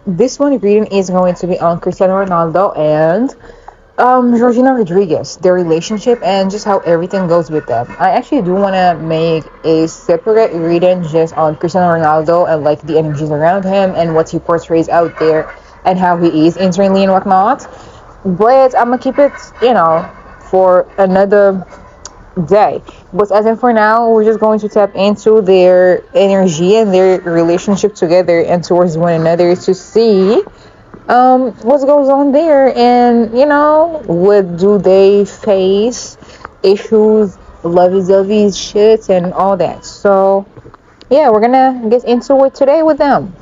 This one reading is going to be on Cristiano Ronaldo and Georgina Rodriguez, their relationship and just how everything goes with them. I actually do want to make a separate reading just on Cristiano Ronaldo and like the energies around him and what he portrays out there and how he is internally and whatnot. But I'm gonna keep it, for another day. But as in for now, we're just going to tap into their energy and their relationship together and towards one another to see what goes on there, and what do they face, issues, lovey-dovey shit and all that. So yeah, we're gonna get into it today with them.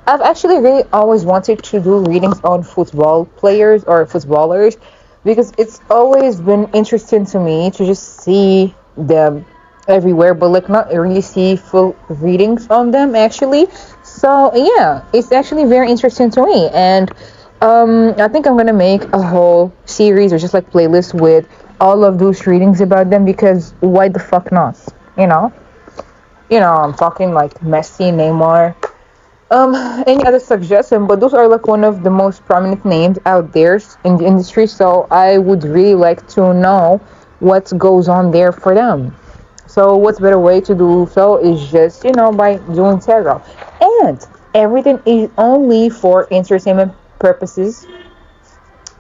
I've actually really always wanted to do readings on football players or footballers because it's always been interesting to me to just see them everywhere, but like not really see full readings on them actually. So yeah, it's actually very interesting to me, and I think I'm gonna make a whole series or just like playlist with all of those readings about them because why the fuck not? You know, I'm talking like Messi, Neymar, any other suggestion, but those are like one of the most prominent names out there in the industry, so I would really like to know what goes on there for them. So what's better way to do so is just, by doing tarot. And everything is only for entertainment purposes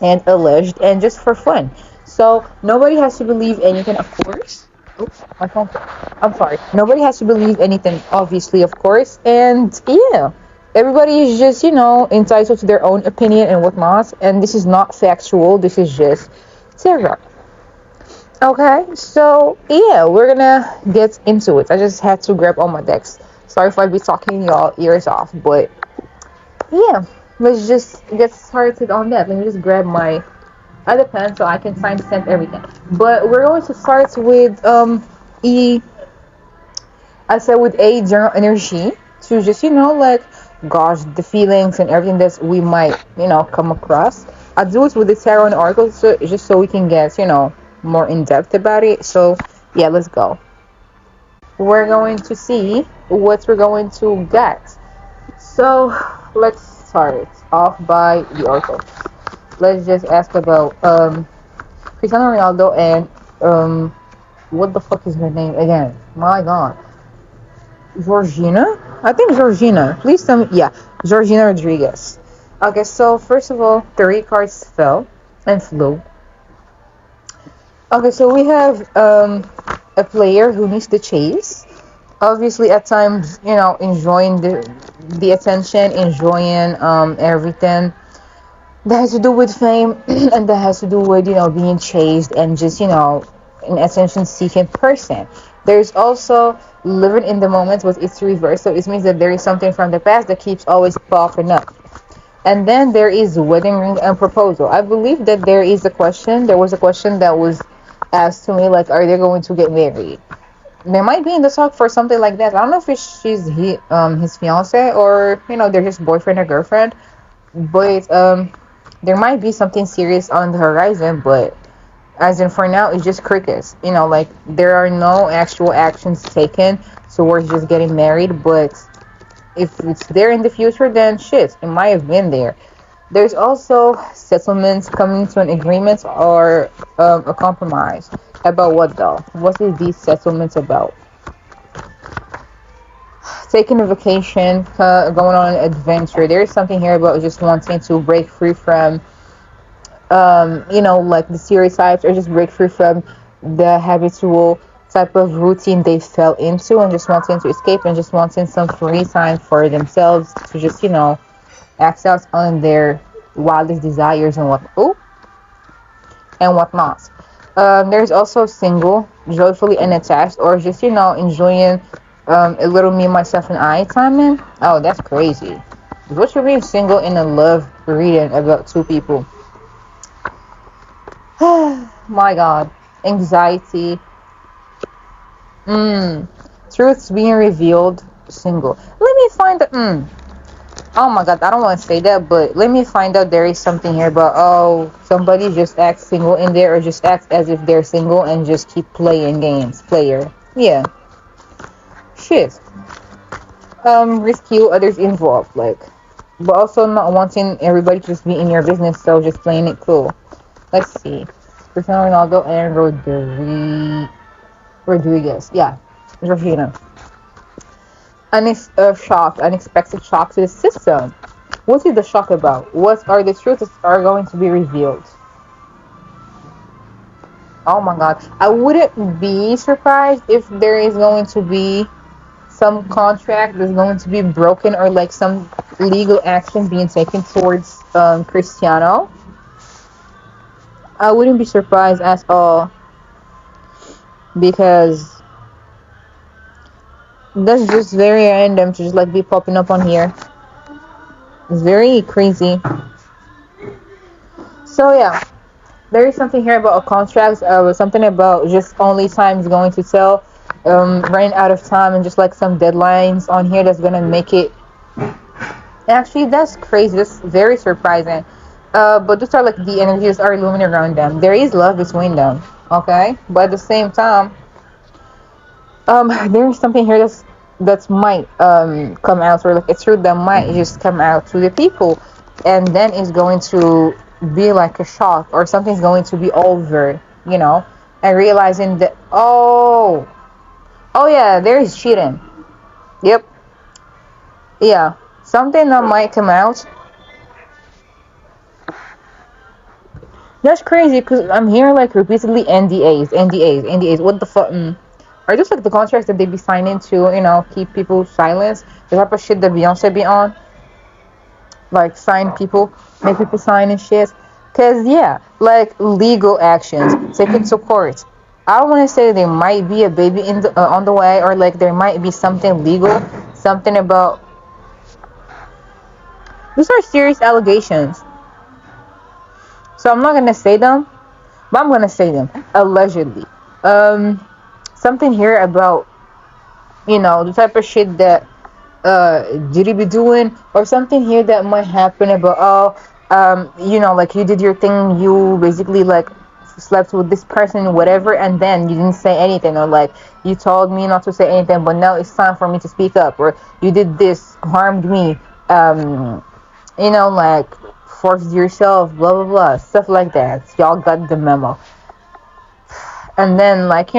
and alleged and just for fun. So nobody has to believe anything, of course. Oops, my phone. I'm sorry. Nobody has to believe anything, obviously, of course. And yeah, everybody is just, entitled to their own opinion and whatnot. And this is not factual. This is just tarot. Okay, so yeah, we're gonna get into it. I just had to grab all my decks. Sorry if I be talking y'all ears off, but yeah, let's just get started on that. Let me just grab my other pen so I can timestamp everything. But we're going to start with E. I said with a general energy to just like gosh the feelings and everything that we might come across. I do it with the tarot and oracle so just so we can get more in depth about it. So yeah, let's go. We're going to see what we're going to get. So let's start off by the oracle. Let's just ask about Cristiano Ronaldo and what the fuck is her name again? My god. Georgina? I think Georgina. Please tell me. Yeah, Georgina Rodriguez. Okay, so first of all, 3 cards fell and flew. Okay, so we have a player who needs the chase. Obviously, at times, enjoying the attention, enjoying everything that has to do with fame and that has to do with being chased and just an attention-seeking person. There's also living in the moment, but it's reversed, so it means that there is something from the past that keeps always popping up. And then there is wedding ring and proposal. I believe that there was a question that was asked to me, like, are they going to get married? They might be in the talk for something like that. I don't know if she's his fiance or they're just boyfriend or girlfriend, but there might be something serious on the horizon. But as in for now, it's just crickets. Like there are no actual actions taken towards just getting married. But if it's there in the future, then shit, it might have been there. There's also settlements coming to an agreement or a compromise. About what though? What is these settlements about? Taking a vacation, going on an adventure. There's something here about just wanting to break free from, like the stereotypes, or just break free from the habitual type of routine they fell into, and just wanting to escape and just wanting some free time for themselves to just, act out on their wildest desires and whatnot. There's also single, joyfully unattached, or just enjoying a little me, myself, and I time in. Oh, that's crazy. What you mean single in a love reading about 2 people? My God, anxiety. Truths being revealed. Single. Let me find the. Oh my god, I don't want to say that, but let me find out there is something here about, somebody just acts single in there or just acts as if they're single and just keep playing games. Player. Yeah. Shit. Rescue others involved. Like, but also not wanting everybody to just be in your business, so just playing it cool. Let's see. Cristiano Ronaldo and Rodriguez. Yeah, Georgina. Unexpected shock to the system. What is the shock about? What are the truths that are going to be revealed? Oh my god. I wouldn't be surprised if there is going to be some contract that's going to be broken or like some legal action being taken towards Cristiano. I wouldn't be surprised at all because that's just very random to just like be popping up on here. It's very crazy. So yeah, there is something here about a contract. Something about just only time is going to tell. Running out of time and just like some deadlines on here that's gonna make it. Actually, that's crazy. That's very surprising. But those are like the energies are looming around them. There is love between them. Okay, but at the same time, there's something here that's might come out, or like a truth that might just come out to the people, and then it's going to be like a shock, or something's going to be over, and realizing that oh yeah, there is cheating. Yep, yeah, something that might come out. That's crazy because I'm hearing like repeatedly NDAs. What the fuck? Are those like the contracts that they be signing to, keep people silent? The type of shit that Beyonce be on? Like sign people, make people sign and shit? Because, yeah, like legal actions, taken to court. I don't want to say there might be a baby on the way, or like there might be something legal, something about. These are serious allegations. So I'm not going to say them, but I'm going to say them. Allegedly. Something here about, the type of shit that did he be doing, or something here that might happen about, like you did your thing, you basically like slept with this person, whatever, and then you didn't say anything, or like you told me not to say anything, but now it's time for me to speak up, or you did this, harmed me, like forced yourself, blah blah blah, stuff like that. Y'all got the memo. And then like,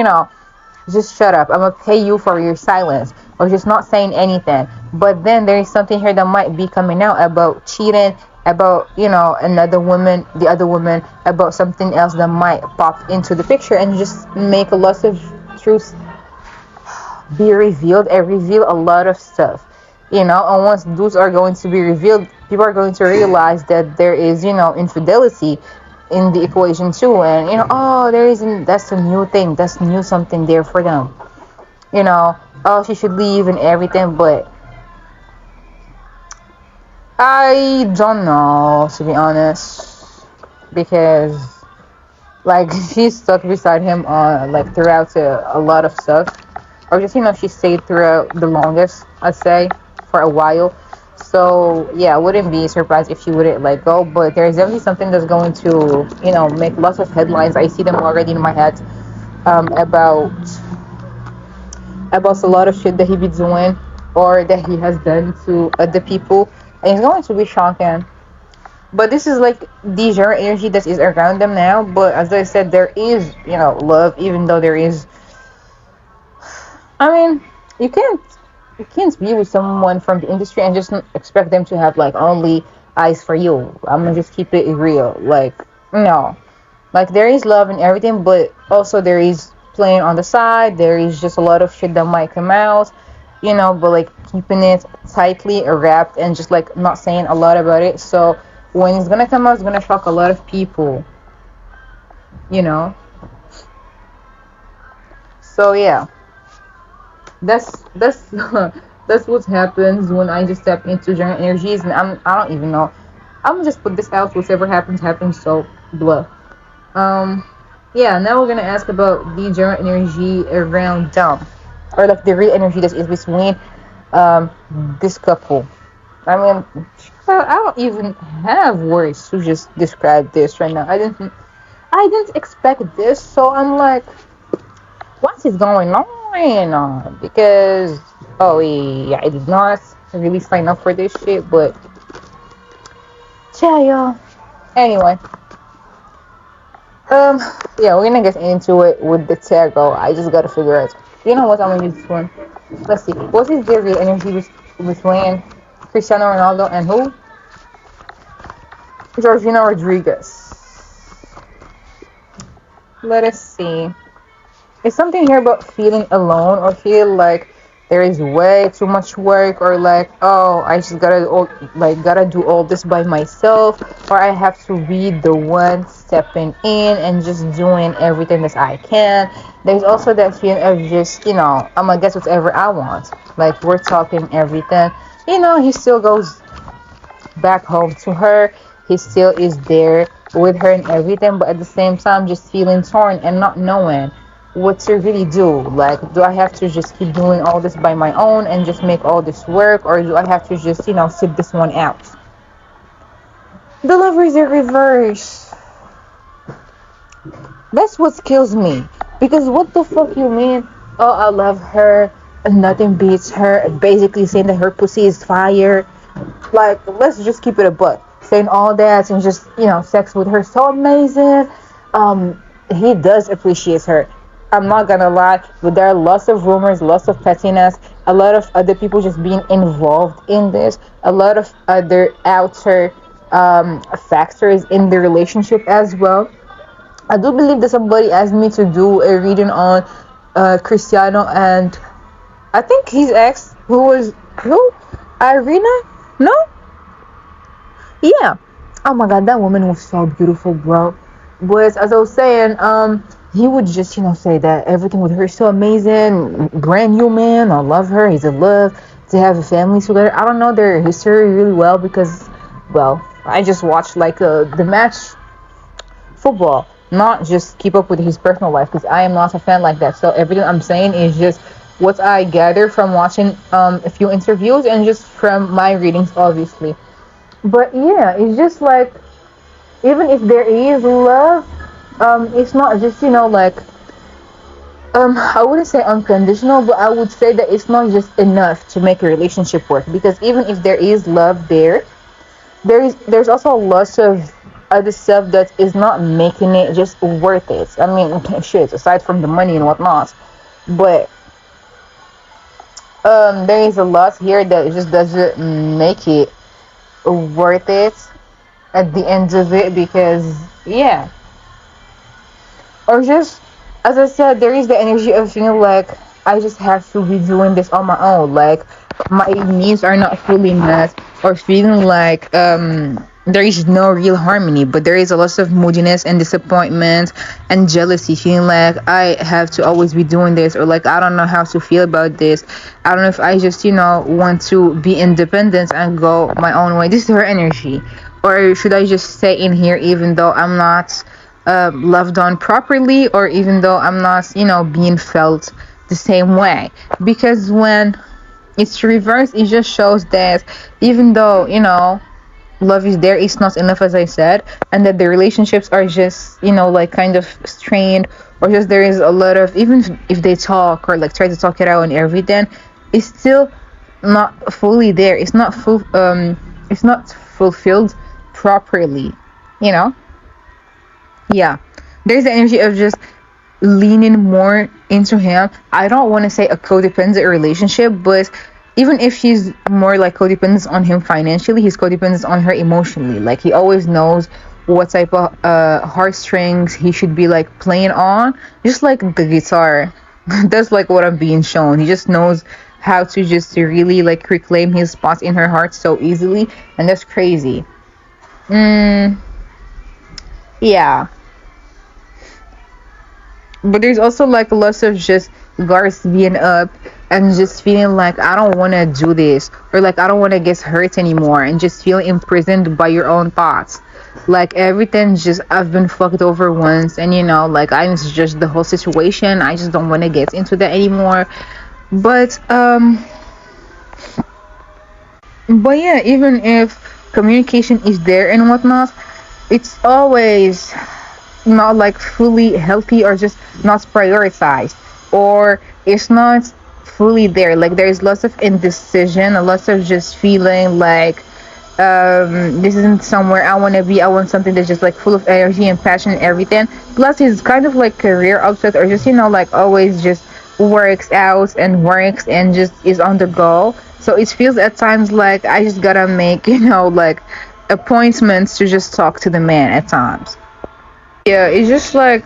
just shut up. I'm gonna pay you for your silence, or just not saying anything. But then there is something here that might be coming out about cheating, about another woman, the other woman, about something else that might pop into the picture and just make a lot of truths be revealed and reveal a lot of stuff. And once those are going to be revealed, people are going to realize that there is, infidelity in the equation too, and there isn't. That's a new thing. That's new something there for them. She should leave and everything, but I don't know, to be honest, because like she's stuck beside him like throughout a lot of stuff, or just she stayed throughout the longest, I'd say, for a while. So yeah, I wouldn't be surprised if she wouldn't let go. But there's definitely something that's going to, make lots of headlines. I see them already in my head, about a lot of shit that he be doing or that he has done to other people, and it's going to be shocking. But this is like the genre energy that is around them now. But as I said, there is, love, even though there is. I mean, you can't be with someone from the industry and just expect them to have like only eyes for you. I'm gonna just keep it real. Like, no, like there is love and everything, but also there is playing on the side. There is just a lot of shit that might come out, but like keeping it tightly wrapped and just like not saying a lot about it. So when it's gonna come out, it's gonna shock a lot of people. you know. So yeah, that's that's what happens when I just step into general energies, and I don't even know. I'm gonna just put this out. Whatever happens, happens. So blah. Um, yeah. Now we're gonna ask about the general energy around them, or like the real energy that is between um this couple. I mean, I don't even have words to just describe this right now. I didn't expect this, so I'm like, what is going on? Because, oh yeah, I did not really sign up for this shit, but Yeah, y'all. Anyway, um, yeah, we're gonna get into it with the Tego. I just gotta figure out. You know what? I'm gonna use this one. Let's see. What is the real energy between Cristiano Ronaldo and who? Georgina Rodriguez. Let us see. Is something here about feeling alone or feel like there is way too much work or like I just gotta do all this by myself or I have to be the one stepping in and just doing everything that I can. There's also that feeling of just I'm gonna get whatever I want. Like we're talking everything. He still goes back home to her. He still is there with her and everything, but at the same time, just feeling torn and not knowing what to really do. Like, do I have to just keep doing all this by my own and just make all this work, or do I have to just, sit this one out? The lovers are reverse. That's what kills me. Because what the fuck you mean? Oh, I love her and nothing beats her. Basically saying that her pussy is fire. Like, let's just keep it a buck. Saying all that and just, sex with her so amazing. He does appreciate her. I'm not gonna lie, but there are lots of rumors, lots of pettiness, a lot of other people just being involved in this, a lot of other outer factors in the relationship as well. I do believe that somebody asked me to do a reading on Cristiano and I think his ex, who? Irina? No? Yeah. Oh my god, that woman was so beautiful, bro. But as I was saying, he would just, say that everything with her is so amazing, brand new man, I love her, he's in love, to have a family together. I don't know their history really well because, well, I just watched like the match football, not just keep up with his personal life because I am not a fan like that. So everything I'm saying is just what I gather from watching a few interviews and just from my readings, obviously. But yeah, it's just like even if there is love, it's not just like I wouldn't say unconditional, but I would say that it's not just enough to make a relationship work because even if there is love there's also lots of other stuff that is not making it just worth it. I mean, shit, aside from the money and whatnot, but there is a lot here that just doesn't make it worth it at the end of it because yeah, or just as I said, there is the energy of feeling like I just have to be doing this on my own, like my needs are not fully met, or feeling like there is no real harmony, but there is a lot of moodiness and disappointment and jealousy, feeling like I have to always be doing this, or like I don't know how to feel about this. I don't know if I just want to be independent and go my own way. This is her energy, or should I just stay in here even though I'm not loved on properly, or even though I'm not being felt the same way? Because when it's reversed, it just shows that even though love is there, it's not enough, as I said, and that the relationships are just like kind of strained, or just there is a lot of, even if they talk or like try to talk it out and everything, it's still not fully there. It's not fulfilled properly, you know yeah. There's the energy of just leaning more into him. I don't want to say a codependent relationship, but even if she's more like codependent on him financially, he's codependent on her emotionally. Like he always knows what type of heartstrings he should be like playing on, just like the guitar. That's like what I'm being shown. He just knows how to just really like reclaim his spot in her heart so easily, and that's crazy. Yeah. But there's also like lots of just guards being up and just feeling like I don't want to do this, or like I don't want to get hurt anymore, and just feeling imprisoned by your own thoughts. Like everything just I've been fucked over once, and like I just judge the whole situation. I just don't want to get into that anymore. But yeah, even if communication is there and whatnot, it's always not like fully healthy, or just not prioritized, or it's not fully there. Like there's lots of indecision, a lot of just feeling like This isn't somewhere I want to be. I want something that's just like full of energy and passion and everything. Plus he's kind of like career obsessed, or just like always just works out and works and just is on the go. So it feels at times like I just gotta make like appointments to just talk to the man at times. Yeah, it's just like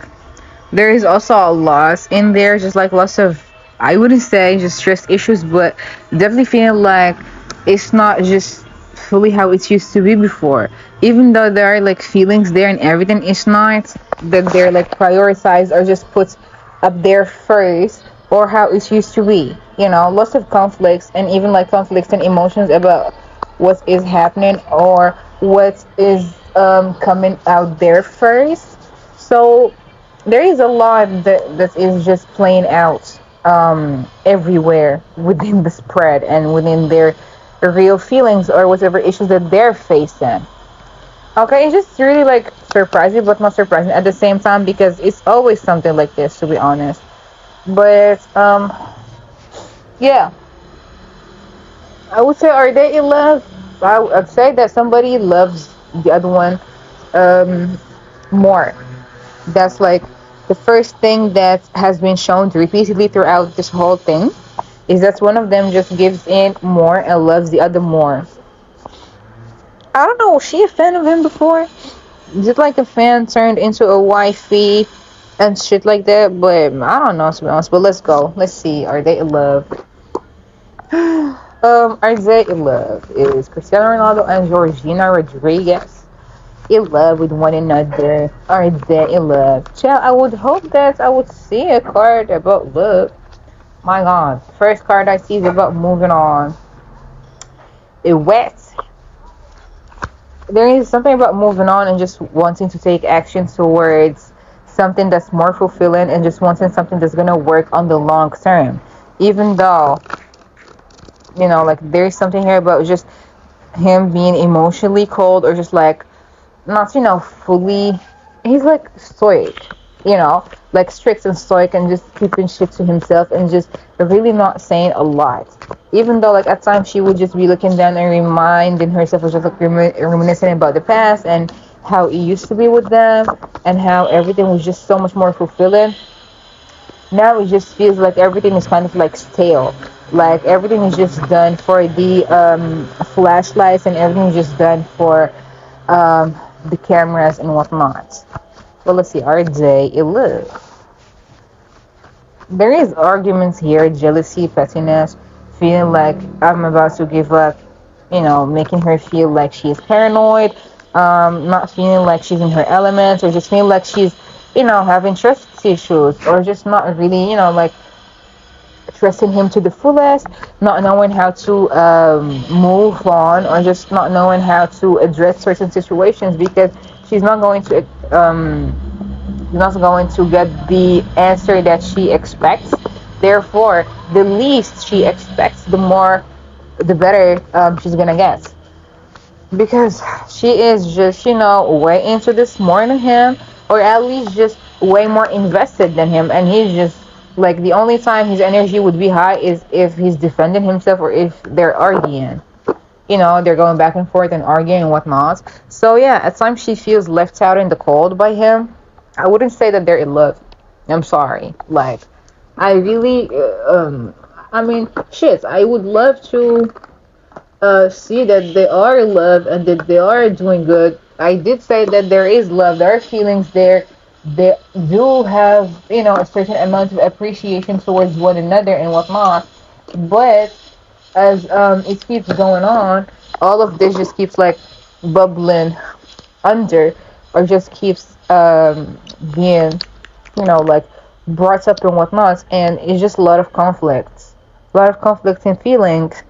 there is also a loss in there, just like lots of, I wouldn't say just stress issues, but definitely feeling like it's not just fully how it used to be before. Even though there are like feelings there and everything, it's not that they're like prioritized or just put up there first, or how it used to be. Lots of conflicts, and even like conflicts and emotions about what is happening or what is coming out there first. So there is a lot that is just playing out everywhere within the spread and within their real feelings or whatever issues that they're facing. Okay, it's just really like surprising, but not surprising at the same time, because it's always something like this, to be honest. But yeah, I would say, are they in love? I'd say that somebody loves the other one um, more. That's like the first thing that has been shown repeatedly throughout this whole thing, is that one of them just gives in more and loves the other more. I don't know, was she a fan of him before? Is it like a fan turned into a wifey and shit like that? But I don't know, to be honest. But let's go. Let's see. Are they in love? Are they in love? Is Cristiano Ronaldo and Georgina Rodriguez in love with one another? Are they in love? Child, I would hope that I would see a card about love. My God, first card I see is about moving on. It wet. There is something about moving on and just wanting to take action towards something that's more fulfilling, and just wanting something that's gonna work on the long term. Even though, like there's something here about just him being emotionally cold, or just like not fully, he's like stoic, like strict and stoic, and just keeping shit to himself, and just really not saying a lot. Even though like at times she would just be looking down and reminding herself, or just like reminiscing about the past and how it used to be with them, and how everything was just so much more fulfilling. Now it just feels like everything is kind of like stale, like everything is just done for the flashlights, and everything is just done for the cameras and whatnot. Well, let's see, RJ, it looks. There is arguments here, jealousy, pettiness, feeling like I'm about to give up, making her feel like she's paranoid, not feeling like she's in her element, or just feeling like she's, having trust issues, or just not really, like trusting him to the fullest, not knowing how to move on, or just not knowing how to address certain situations, because she's not going to get the answer that she expects. Therefore, the least she expects, the better she's gonna get, because she is just way into this more than him, or at least just way more invested than him, and he's just like, the only time his energy would be high is if he's defending himself, or if they're arguing. They're going back and forth and arguing and whatnot. So yeah, at times she feels left out in the cold by him. I wouldn't say that they're in love. I'm sorry. Like, I really I mean, shit, I would love to see that they are in love and that they are doing good. I did say that there is love, there are feelings there. They do have, a certain amount of appreciation towards one another and whatnot. But as it keeps going on, all of this just keeps like bubbling under, or just keeps being, like brought up and whatnot, and it's just a lot of conflicts and feelings,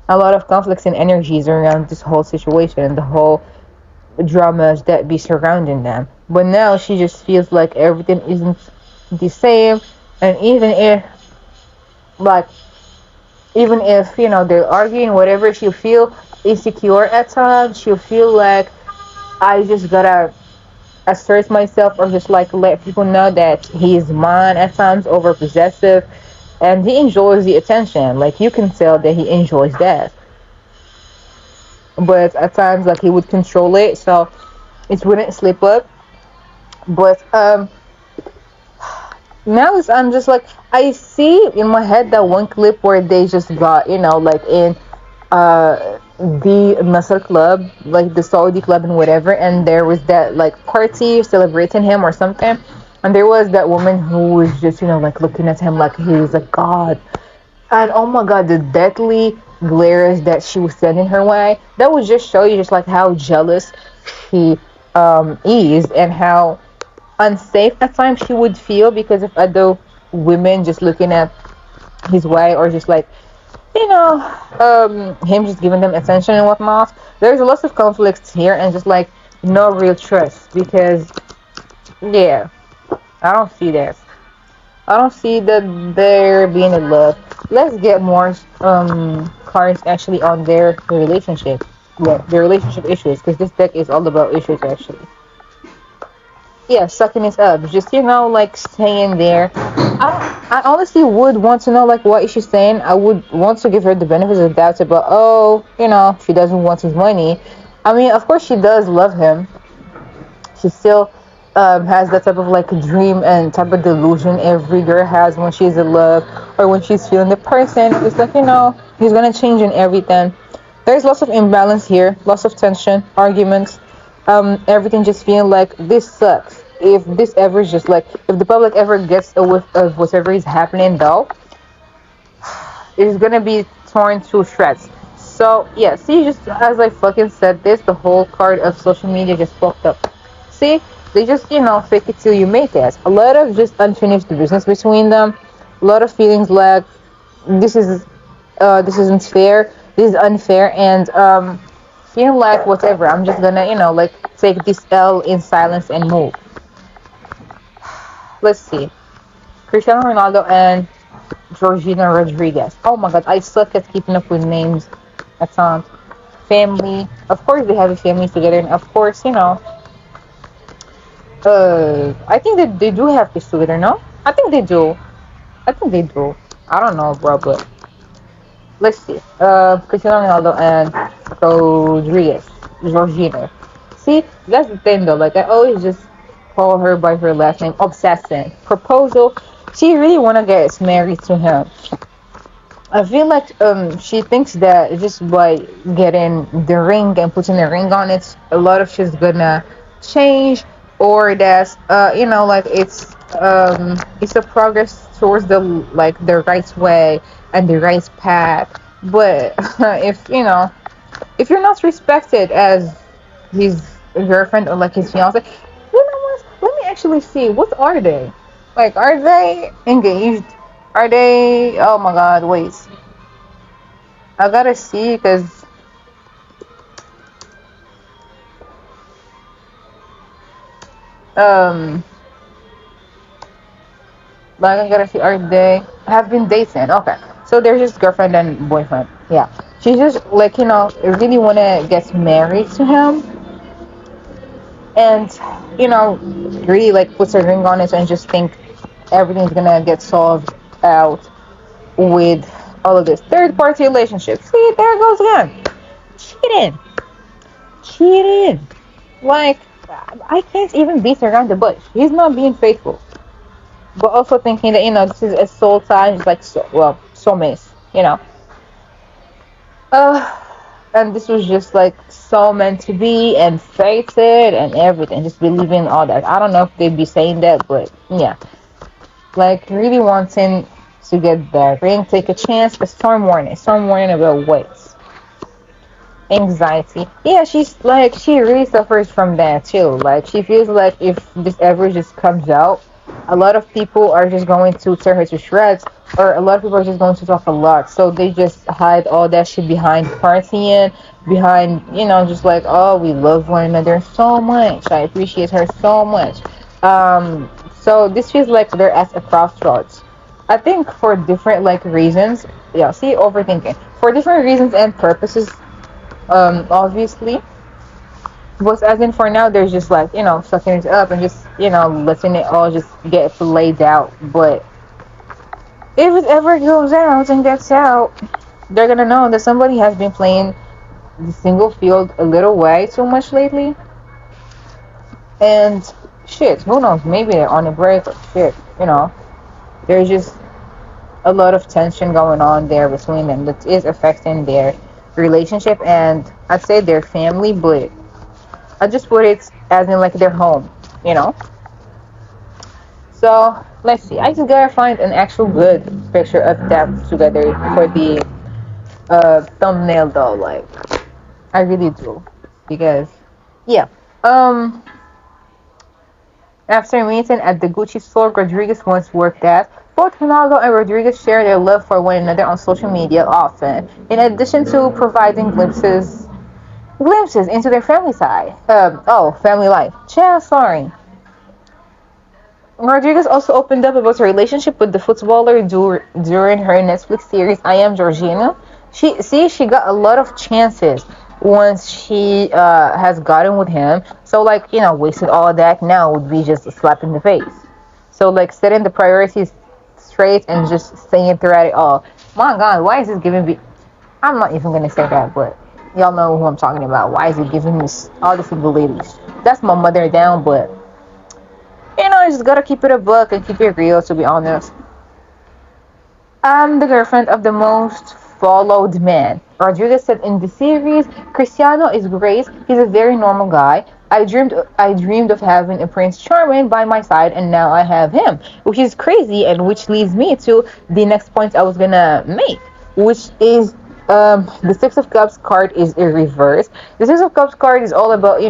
a lot of conflicts and energies around this whole situation and the whole dramas that be surrounding them. But now she just feels like everything isn't the same, and like even if they're arguing, whatever, she'll feel insecure at times. She'll feel like, I just gotta assert myself, or just like let people know that he's mine at times, over possessive, and he enjoys the attention. Like, you can tell that he enjoys that. but at times like he would control it, so it wouldn't slip up. But now it's, I'm just like, I see in my head that one clip where they just got, like in the Nasser club, like the Saudi club and whatever, and there was that like party celebrating him or something, and there was that woman who was just, like looking at him like he was a god. And oh my god, the deadly glares that she was sending her way, that would just show you just like how jealous he is, and how unsafe at times she would feel because of other women just looking at his way, or just like, him just giving them attention and whatnot. There's lots of conflicts here, and just like no real trust, because yeah, I don't see that. I don't see that there being a love. Let's get more cards actually on their relationship. Yeah, their relationship issues, because this deck is all about issues actually. Yeah, sucking it up. Just, like staying there. I honestly would want to know like what is she saying. I would want to give her the benefits of the doubt about, oh, she doesn't want his money. I mean, of course she does love him. She still has that type of like dream and type of delusion every girl has when she's in love, or when she's feeling the person. It's like, he's gonna change and everything. There's lots of imbalance here, lots of tension, arguments, everything just feeling like this sucks. If this ever is just like, if the public ever gets a whiff of whatever is happening though, it's gonna be torn to shreds. So yeah, see, just as I fucking said this, the whole card of social media just fucked up. See, they just, fake it till you make it. A lot of just unfinished business between them. A lot of feelings like this is, this isn't fair. This is unfair, and feeling like whatever. I'm just gonna, like take this L in silence and move. Let's see. Cristiano Ronaldo and Georgina Rodriguez. Oh my god, I suck at keeping up with names at times. Family. Of course they have a family together, and of course, I think that they do have kids together, no? I think they do. I think they do. I don't know, bro, but let's see. Cristiano Ronaldo and Rodriguez. Georgina. See, that's the thing though. Like, I always just call her by her last name. Obsessing. Proposal. She really wanna get married to him. I feel like she thinks that just by getting the ring and putting the ring on it, a lot of shit's gonna change, or that's like it's a progress towards the like the right way and the right path. But if you're not respected as his girlfriend or like his fiance, what? Let me actually see. What are they? Like, are they engaged? Are they? Oh my God! Wait, I gotta see because um, like I gotta see. Are they have been dating? Okay, so they're just girlfriend and boyfriend. Yeah, she just like really wanna get married to him, and really like puts a ring on it and just think everything's gonna get solved out with all of this third party relationship. See, there it goes again. Cheating. Cheating. Like, I can't even beat around the bush. He's not being faithful. But also thinking that, this is a soul tie, just like, so, well, soulmates, Uh, and this was just like so meant to be and fated and everything. Just believing all that. I don't know if they'd be saying that, but yeah. Like, really wanting to get the ring, take a chance, a storm warning. Storm warning about what? Anxiety. Yeah, she's like, she really suffers from that too. Like, she feels like if this ever just comes out, a lot of people are just going to tear her to shreds, or a lot of people are just going to talk a lot. So they just hide all that shit behind partying, behind, just like, oh, we love one another so much. I appreciate her so much. So this feels like they're at a crossroads. I think for different like reasons. Yeah, see, overthinking. For different reasons and purposes, obviously. But as in for now, they're just like, sucking it up and just, letting it all just get played out. But if it ever goes out and gets out, they're gonna know that somebody has been playing the single field a little way too much lately. And shit, who knows? Maybe they're on a break or shit. There's just a lot of tension going on there between them that is affecting their relationship and I'd say their family, but I just put it as in like their home, you know. So let's see. I just gotta find an actual good picture of them together for the thumbnail though. Like I really do because yeah. Um, After meeting at the Gucci store Rodriguez once worked at, both Ronaldo and Rodriguez share their love for one another on social media often, in addition to providing glimpses into their family side. Family life. Yeah, sorry. Rodriguez also opened up about her relationship with the footballer during her Netflix series I Am Georgina. She got a lot of chances once she has gotten with him. So like wasted all of that now would be just a slap in the face. So like setting the priorities straight and just saying throughout it all. My God, why is this giving me? I'm not even gonna say that, but y'all know who I'm talking about. Why is it giving me all the single ladies? That's my mother down, but you just gotta keep it a book and keep it real, to be honest. I'm the girlfriend of the most followed man. Rodriguez said in the series, Cristiano is great. He's a very normal guy. I dreamed of having a Prince Charming by my side, and now I have him, which is crazy, and which leads me to the next point I was gonna make, which is the Six of Cups card is a reverse. The Six of Cups card is all about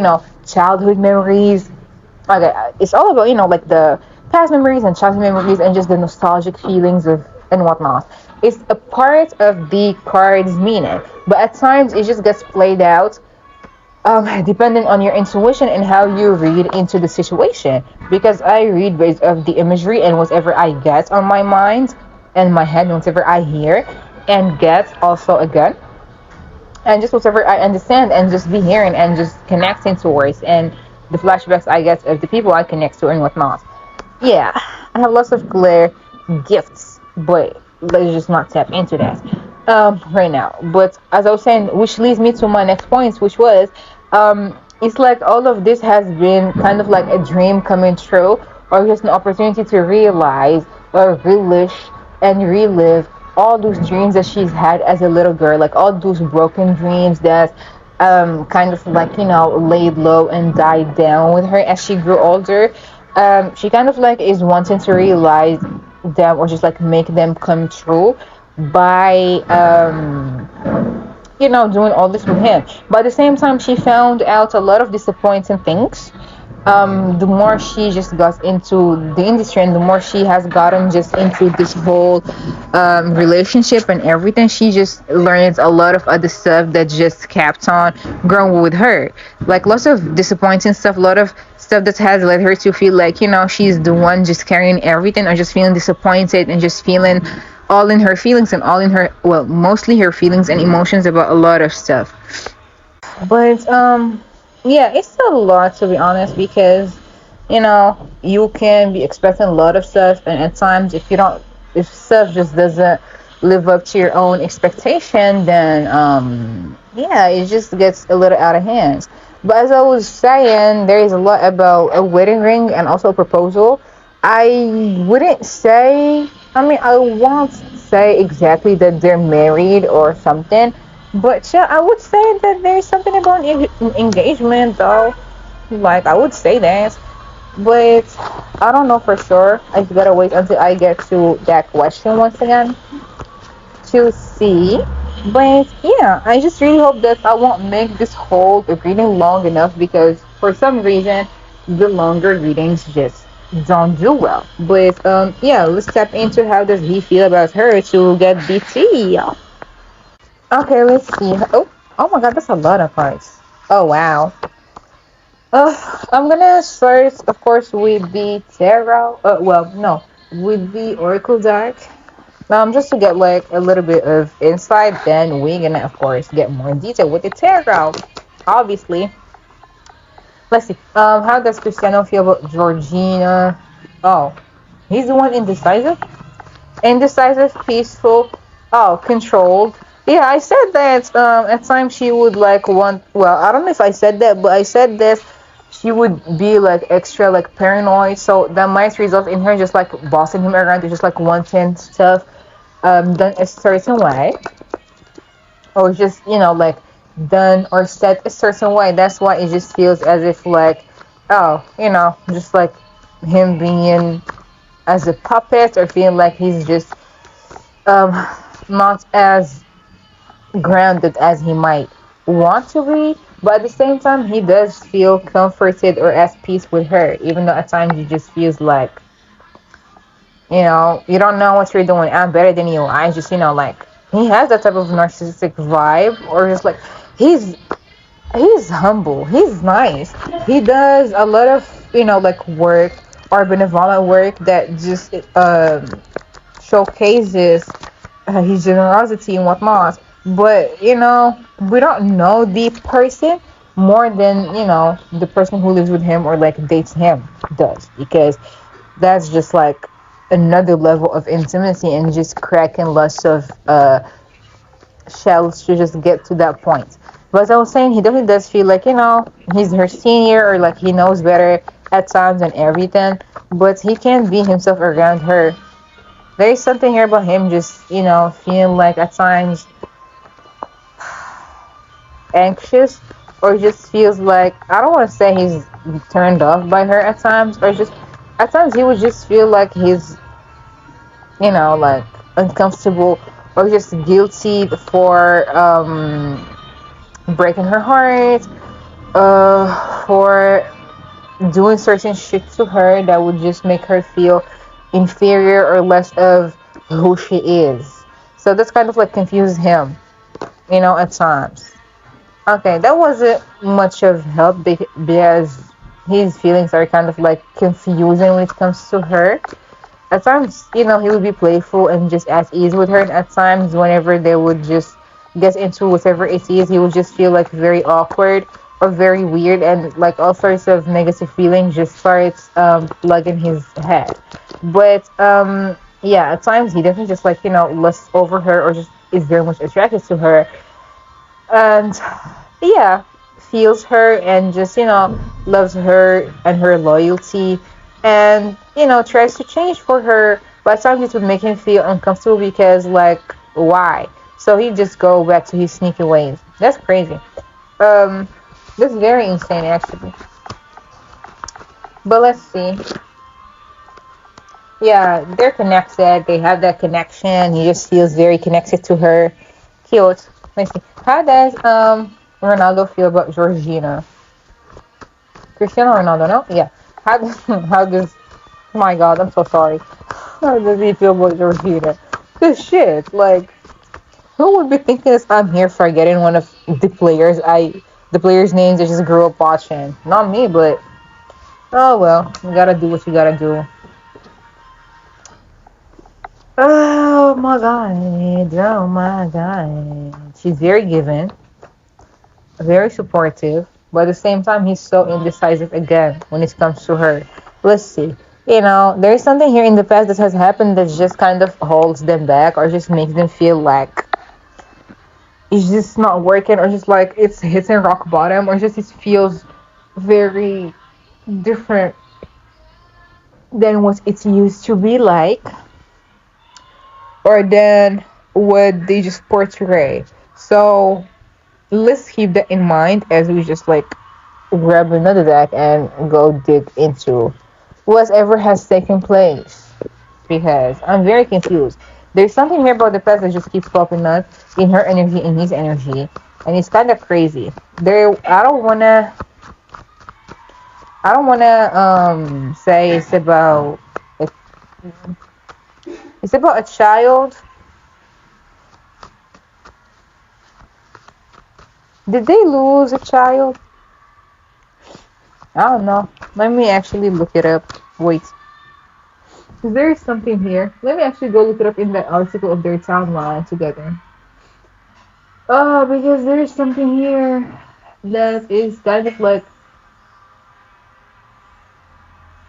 childhood memories. Okay, it's all about like the past memories and childhood memories and just the nostalgic feelings of and whatnot. It's a part of the card's meaning, but at times it just gets played out depending on your intuition and how you read into the situation. Because I read based of the imagery and whatever I get on my mind and my head, whatever I hear and get also again and just whatever I understand and just be hearing and just connecting towards and the flashbacks I get of the people I connect to and whatnot. Yeah, I have lots of clear gifts, but let's just not tap into that right now. But as I was saying, which leads me to my next point, which was it's like all of this has been kind of like a dream coming true, or just an opportunity to realize or relish and relive all those dreams that she's had as a little girl, like all those broken dreams that kind of like laid low and died down with her as she grew older. She kind of like is wanting to realize them or just like make them come true by doing all this with him. But at the same time, she found out a lot of disappointing things. The more she just got into the industry and the more she has gotten just into this whole relationship and everything, she just learns a lot of other stuff that just kept on growing with her. Like lots of disappointing stuff, a lot of stuff that has led her to feel like, she's the one just carrying everything or just feeling disappointed and just feeling all in her feelings and all in her, well, mostly her feelings and emotions about a lot of stuff. But yeah, it's a lot to be honest because you can be expecting a lot of stuff, and at times if stuff just doesn't live up to your own expectation, then yeah, it just gets a little out of hand. But as I was saying, there is a lot about a wedding ring and also a proposal. I wouldn't say, I mean, I won't say exactly that they're married or something, but yeah, I would say that there's something about engagement though. Like, I would say that. But I don't know for sure. I just gotta wait until I get to that question once again to see. But yeah, I just really hope that I won't make this whole reading long enough because for some reason the longer readings just don't do well. But yeah, let's tap into how does he feel about her to get the tea. Okay, let's see. Oh my God, that's a lot of cards. Oh wow. I'm gonna start, of course, with the tarot. Well, no, with the oracle deck. Just to get like a little bit of insight. Then we're gonna, of course, get more detail with the tarot. Obviously, let's see. How does Cristiano feel about Georgina? Oh, he's the one indecisive, peaceful. Oh, controlled. Yeah, I said that at times she would like want. Well, I don't know if I said that, but I said that she would be like extra like paranoid. So that might result in her just like bossing him around to just like wanting stuff done a certain way, or just like done or said a certain way. That's why it just feels as if like, oh, just like him being as a puppet, or feeling like he's just um not as grounded as he might want to be, but at the same time, he does feel comforted or at peace with her, even though at times he just feels like, you don't know what you're doing. I'm better than you. I just, like, he has that type of narcissistic vibe, or just like, he's he's humble. He's nice. He does a lot of, like work or benevolent work that just showcases his generosity and whatnot. But we don't know the person more than the person who lives with him or like dates him does, because that's just like another level of intimacy and just cracking lots of shells to just get to that point. But as I was saying, he definitely does feel like he's her senior, or like he knows better at times and everything, but he can't be himself around her. There's something here about him just, feeling like at times anxious, or just feels like, I don't want to say he's turned off by her at times, or just at times he would just feel like he's, like uncomfortable or just guilty for breaking her heart, for doing certain shit to her that would just make her feel inferior or less of who she is. So that's kind of like confuses him, at times. Okay, that wasn't much of help because his feelings are kind of like confusing when it comes to her. At times, he would be playful and just at ease with her, and at times, whenever they would just get into whatever it is, he would just feel like very awkward or very weird, and like all sorts of negative feelings just starts plugging his head. But yeah, at times he definitely just like lusts over her, or just is very much attracted to her, and yeah, feels her and just loves her and her loyalty, and tries to change for her, but sometimes it would make him feel uncomfortable because like, why? So he just go back to his sneaky ways. That's crazy. um that's very insane actually. But let's see. Yeah, they're connected. They have that connection. He just feels very connected to her. Cute. Let's see. How does Ronaldo feel about Georgina? Cristiano Ronaldo, no? Yeah. How does how does oh my god, I'm so sorry. How does he feel about Georgina? Cause shit, like who would be thinking this? I'm here forgetting one of the players' names I just grew up watching. Not me, but oh well, you gotta do what you gotta do. Oh my god, oh my god. She's very giving, very supportive, but at the same time, he's so indecisive again when it comes to her. Let's see. There's something here in the past that has happened that just kind of holds them back, or just makes them feel like it's just not working, or just like it's hitting rock bottom, or just it feels very different than what it used to be like, or than what they just portray. So let's keep that in mind as we just like grab another deck and go dig into whatever has taken place, because I'm very confused. There's something here about the past that just keeps popping up in her energy, in his energy, and it's kind of crazy. There, I don't wanna say it's about a child. Did they lose a child? I don't know. Let me actually look it up. Wait. There is something here. Let me actually go look it up in the article of their timeline together. Oh, because there is something here that is kind of like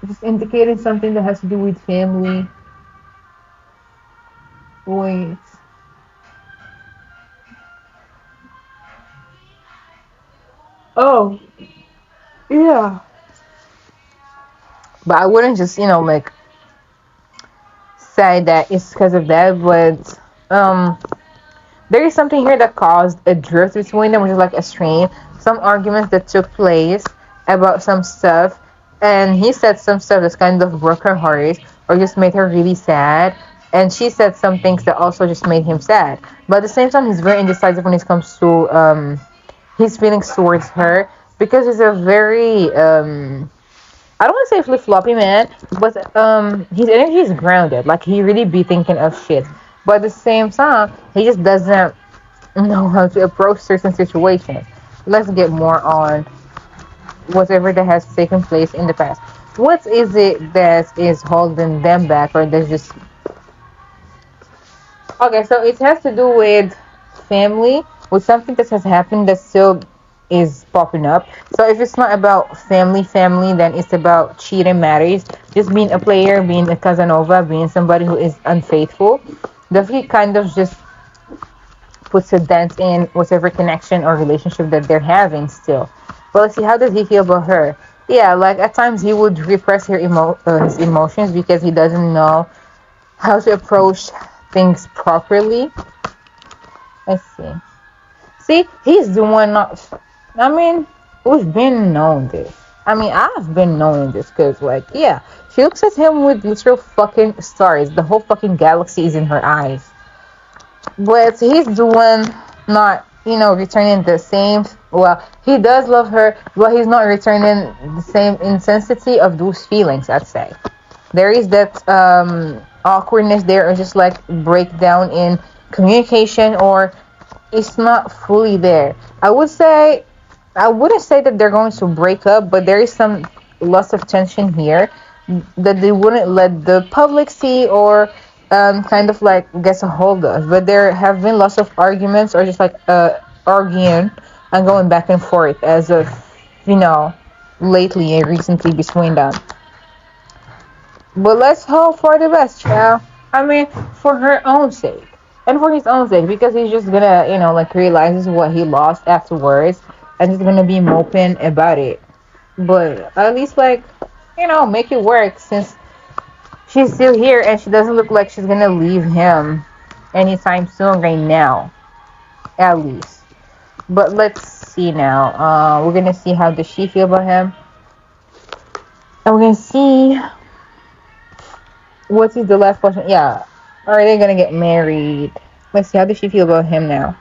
just indicating something that has to do with family. Wait. Oh, yeah. But I wouldn't just, like say that it's because of that, but there is something here that caused a drift between them, which is like a strain. Some arguments that took place about some stuff, and he said some stuff that's kind of broke her heart or just made her really sad. And she said some things that also just made him sad. But at the same time, he's very indecisive when it comes to his feelings towards her because he's a very I don't want to say flip floppy man, but his energy is grounded. Like he really be thinking of shit, but at the same time, he just doesn't know how to approach certain situations. Let's get more on whatever that has taken place in the past. What is it that is holding them back, or there's just okay? So it has to do with family, with something that has happened that still is popping up. So if it's not about family, then it's about cheating marriage, just being a player, being a Casanova, being somebody who is unfaithful. Definitely kind of just puts a dent in whatever connection or relationship that they're having still. But let's see, how does he feel about her? Yeah, like at times he would repress his emotions because he doesn't know how to approach things properly. Let's see. See, he's the one not. I mean, we've been known this. I mean, I've been knowing this because, like, yeah, she looks at him with literal fucking stars. The whole fucking galaxy is in her eyes. But he's the one not, returning the same. Well, he does love her, but he's not returning the same intensity of those feelings, I'd say. There is that awkwardness there, or just like breakdown in communication, or it's not fully there. I wouldn't say that they're going to break up, but there is some loss of tension here that they wouldn't let the public see or kind of like get a hold of. But there have been lots of arguments or just like arguing and going back and forth as of, you know, lately and recently between them. But let's hope for the best, child. I mean, for her own sake. And for his own sake, because he's just gonna, like realizes what he lost afterwards and just gonna be moping about it. But at least, like, make it work since she's still here and she doesn't look like she's gonna leave him anytime soon, right now, at least. But let's see now. We're gonna see how does she feel about him. And we're gonna see what is the last question. Yeah. Are they gonna get married? Let's see. How does she feel about him now?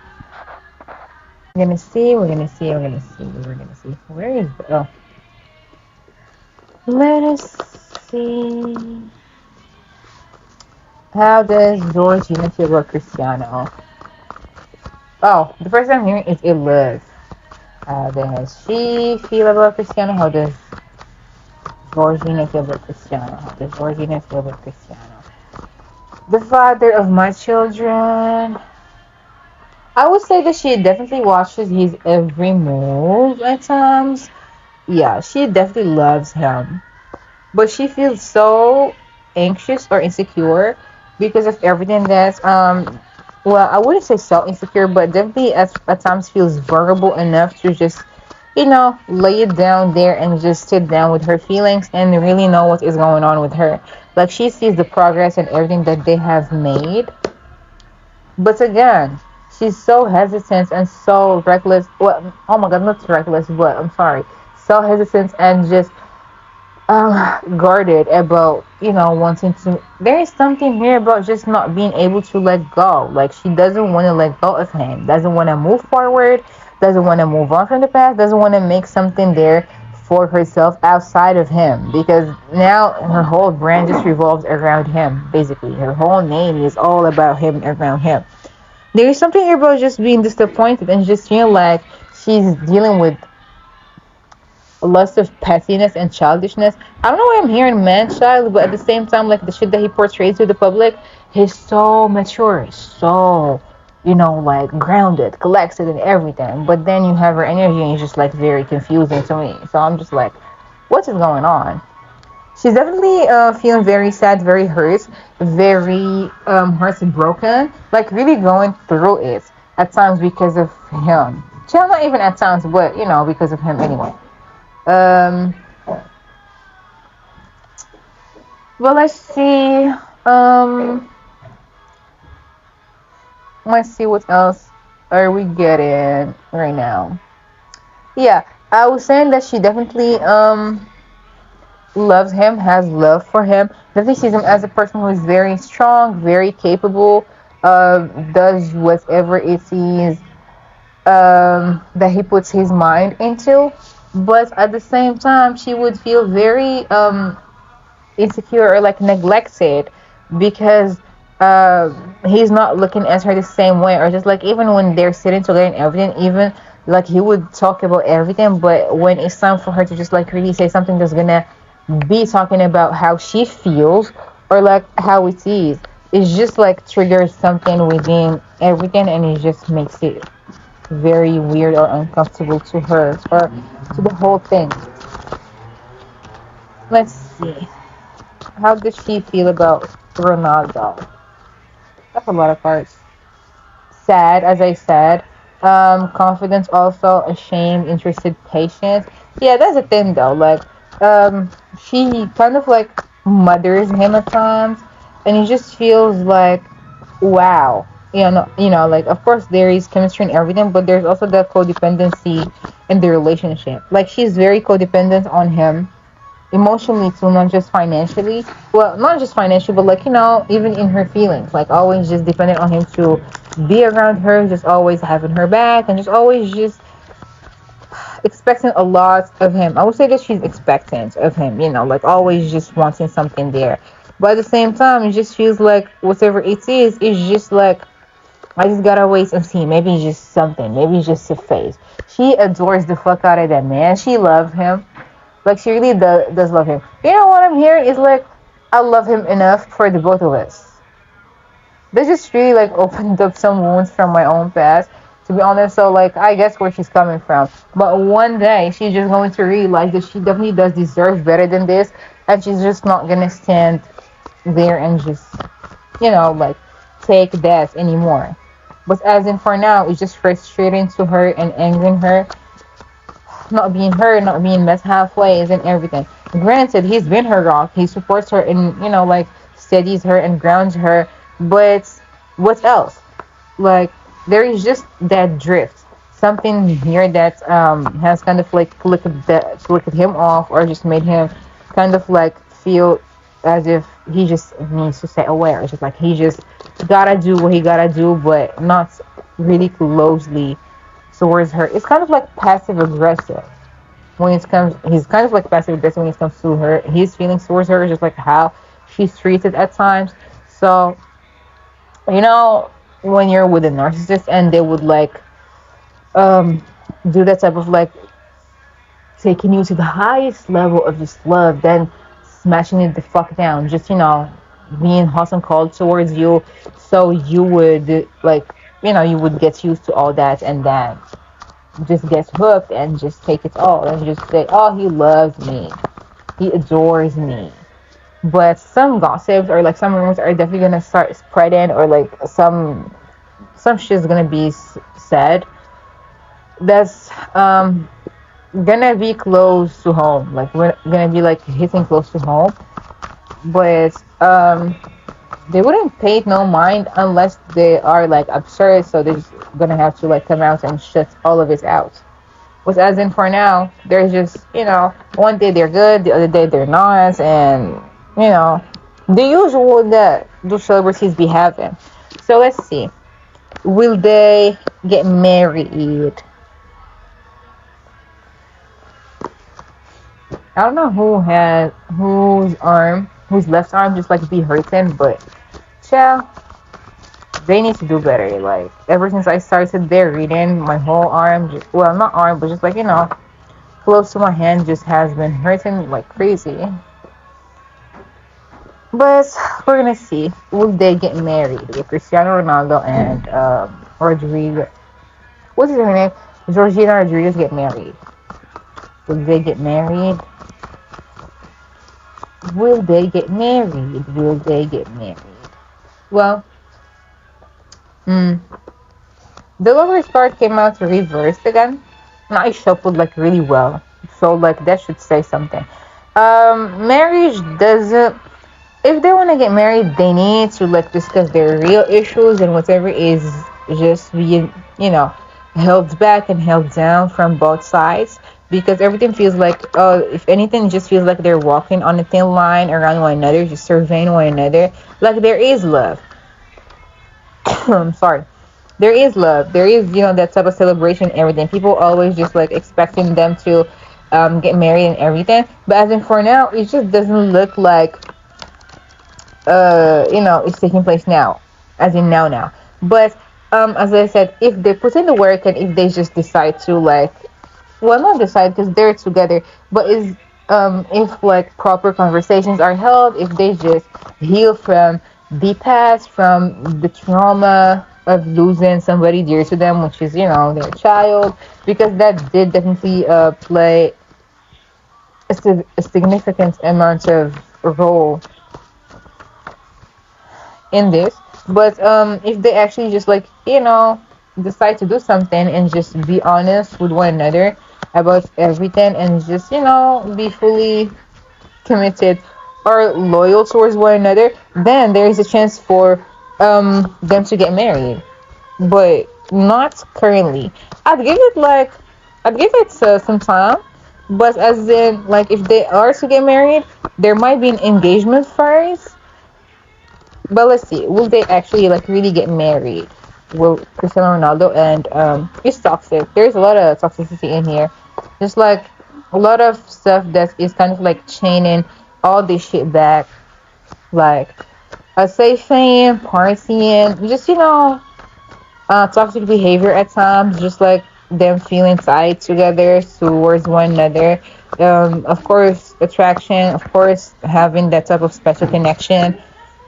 We're gonna see. We're gonna see. We're gonna see. We're gonna see. Where is the? Oh. Let us see. How does Georgina feel about Cristiano? Oh, the first time hearing is it lives. How does she feel about Cristiano? How does Georgina feel about Cristiano? How does Georgina feel about Cristiano? The father of my children. I would say that she definitely watches his every move at times. Yeah, she definitely loves him. But she feels so anxious or insecure because of everything that's well, I wouldn't say so insecure, but definitely at times feels vulnerable enough to just, lay it down there and just sit down with her feelings and really know what is going on with her. Like she sees the progress and everything that they have made. But again, she's so hesitant and so reckless. Well, oh my god, not reckless, but I'm sorry. So hesitant and just guarded about, wanting to. There is something here about just not being able to let go. Like she doesn't want to let go of him, doesn't want to move forward, doesn't want to move on from the past, doesn't want to make something there for herself outside of him, because now her whole brand just revolves around him. Basically, her whole name is all about him, around him. There is something here about just being disappointed and just feeling like she's dealing with lots of pettiness and childishness. I don't know why I'm hearing man child, but at the same time, like the shit that he portrays to the public, he's so mature, so, like grounded, collected, and everything. But then you have her energy, and it's just like very confusing to me. So I'm just like, what is going on? She's definitely feeling very sad, very hurt, very heartbroken, like really going through it at times because of him. Chill, not even at times, but because of him anyway. Um, well, let's see. Um, let's see what else are we getting right now. Yeah, I was saying that she definitely loves him, has love for him. Definitely sees him as a person who is very strong, very capable, does whatever it sees that he puts his mind into. But at the same time, she would feel very insecure or like neglected because he's not looking at her the same way, or just like even when they're sitting together and everything, even like he would talk about everything, but when it's time for her to just like really say something that's gonna be talking about how she feels or like how it is, it just like triggers something within everything, and it just makes it very weird or uncomfortable to her or to the whole thing. Let's see. How does she feel about Ronaldo? That's a lot of parts. Sad, as I said. Confidence also, ashamed, interested, patient. Yeah, that's the thing though. Like, she kind of like mothers him at times, and he just feels like, wow. Like of course there is chemistry and everything, but there's also the codependency in the relationship. Like she's very codependent on him emotionally too, not just financially. Well, not just financially, but like even in her feelings, like always just dependent on him to be around her, just always having her back, and just always just expecting a lot of him. I would say that she's expectant of him, like always just wanting something there. But at the same time, it just feels like whatever it is, it's just like I just gotta wait and see. Maybe it's just something. Maybe it's just a phase. She adores the fuck out of that man. She loves him. Like she really does love him. You know what I'm hearing is like I love him enough for the both of us. This just really like opened up some wounds from my own past, to be honest. So like I guess where she's coming from. But one day she's just going to realize that she definitely does deserve better than this, and she's just not gonna stand there and just like take that anymore. But as in for now, it's just frustrating to her and angering her, not being heard, not being met halfway, and everything. Granted, he's been her rock. He supports her and like steadies her and grounds her. But what else? Like there is just that drift, something here that has kind of like clicked him off, or just made him kind of like feel as if he just needs to stay aware. It's just like he just gotta do what he gotta do, but not really closely towards her. It's kind of like passive aggressive when it comes. He's kind of like passive aggressive when it comes to her. His feelings towards her is just like how she's treated at times. So when you're with a narcissist and they would like um do that type of like taking you to the highest level of just love, then smashing it the fuck down, just being hot and cold towards you, so you would like you would get used to all that, and then just get hooked and just take it all and just say, oh, he loves me, he adores me. But some gossips or like some rumors are definitely gonna start spreading, or like some shit's gonna be said that's gonna be close to home, like we're gonna be like hitting close to home. But they wouldn't pay no mind unless they are like absurd, so they're just gonna have to like come out and shut all of it out. But as in for now, there's just one day they're good, the other day they're not, and you know the usual that those celebrities be having. So let's see, will they get married? I don't know whose left arm just like be hurting, but child, they need to do better. Like ever since I started there reading, my whole arm, well, not arm, but just like close to my hand, just has been hurting like crazy. But we're gonna see. Will they get married? With Cristiano Ronaldo and Rodriguez? What's her name? Georgina Rodriguez get married. Will they get married? Will they get married? Will they get married? Well, The lower card came out reversed again. Now I shuffled like really well, so like that should say something. Marriage doesn't. If they want to get married, they need to like discuss their real issues and whatever is just being, held back and held down from both sides. Because everything feels like, if anything, just feels like they're walking on a thin line around one another, just surveying one another. Like there is love. I'm sorry. There is love. There is, that type of celebration and everything. People always just like expecting them to get married and everything. But as in for now, it just doesn't look like it's taking place now, as in now. But as I said, if they put in the work and if they just decide to like, well, not decide because they're together, but is if like proper conversations are held, if they just heal from the past, from the trauma of losing somebody dear to them, which is their child, because that did definitely play a significant amount of role in this. But if they actually just like decide to do something and just be honest with one another about everything and just be fully committed or loyal towards one another, then there is a chance for them to get married. But not currently. I'd give it like I'd give it some time. But as in like if they are to get married, there might be an engagement first, but let's see, will they actually like really get married? Will Cristiano Ronaldo and it's toxic. There's a lot of toxicity in here. Just like a lot of stuff that is kind of like chaining all this shit back. Like a safe fame, partying, just toxic behavior at times, just like them feeling tied together towards one another. Of course, attraction, of course, having that type of special connection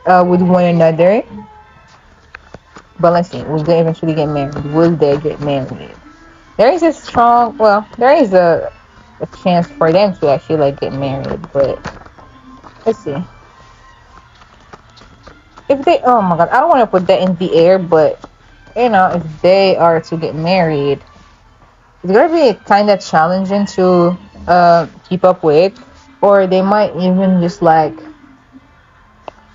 with one another. But let's see, will they eventually get married? Will they get married? There is a strong, well, there is a chance for them to actually like get married, but let's see. If they, oh my god, I don't want to put that in the air, but if they are to get married, it's gonna be kind of challenging to keep up with, or they might even just like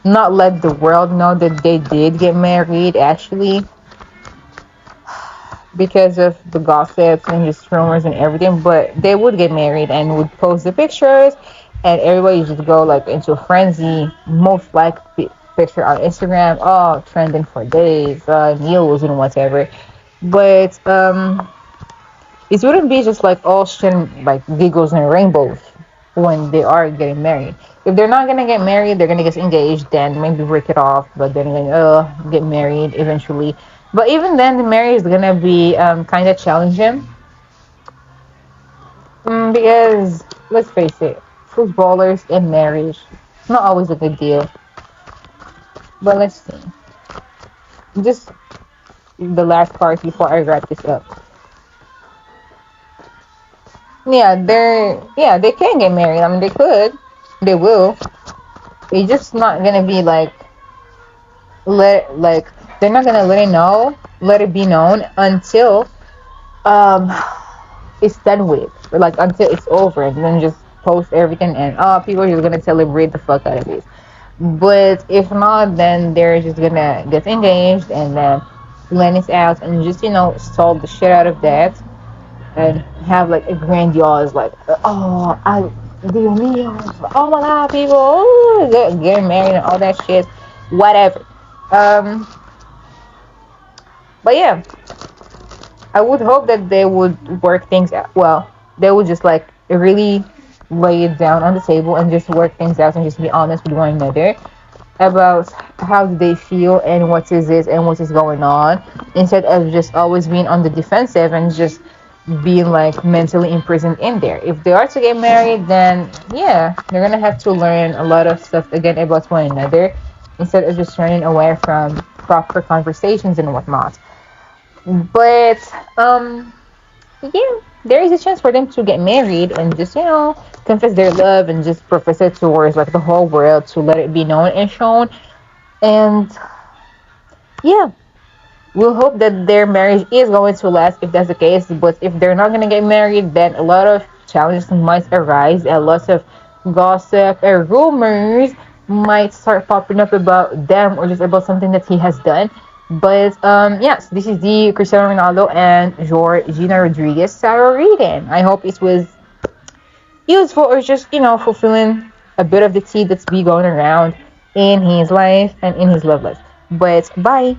not let the world know that they did get married actually because of the gossips and just rumors and everything, but they would get married and would post the pictures and everybody just go like into a frenzy, most likely picture on Instagram, oh trending for days, news and whatever. But it wouldn't be just like all shit like giggles and rainbows when they are getting married. If they're not gonna get married, they're gonna get engaged, then maybe break it off, but then get married eventually. But even then, the marriage is gonna be kind of challenging because let's face it, footballers and marriage, it's not always a good deal. But let's see, just the last part before I wrap this up. They can get married. I mean, they could, they will. It's just not gonna be like they're not gonna let it be known until um it's done with, or like until it's over, and then just post everything and people are just gonna celebrate the fuck out of it. But if not, then they're just gonna get engaged and then plan it out and just solve the shit out of that and have like a grandiose like Dios mío, oh my god, people, getting married and all that shit, whatever. Um, but yeah, I would hope that they would work things out. Well, they would just like really lay it down on the table and just work things out and just be honest with one another about how do they feel and what is it and what is going on, instead of just always being on the defensive and just being like mentally imprisoned in there. If they are to get married, then yeah, they're gonna have to learn a lot of stuff again about one another instead of just turning away from proper conversations and whatnot. But yeah, there is a chance for them to get married and just confess their love and just profess it towards like the whole world to let it be known and shown. And yeah, we'll hope that their marriage is going to last if that's the case. But if they're not gonna get married, then a lot of challenges might arise, and lots of gossip and rumors might start popping up about them or just about something that he has done. But yes, this is the Cristiano Ronaldo and Georgina Rodriguez tarot reading. I hope it was useful or just fulfilling a bit of the tea that's be going around in his life and in his love life. But bye.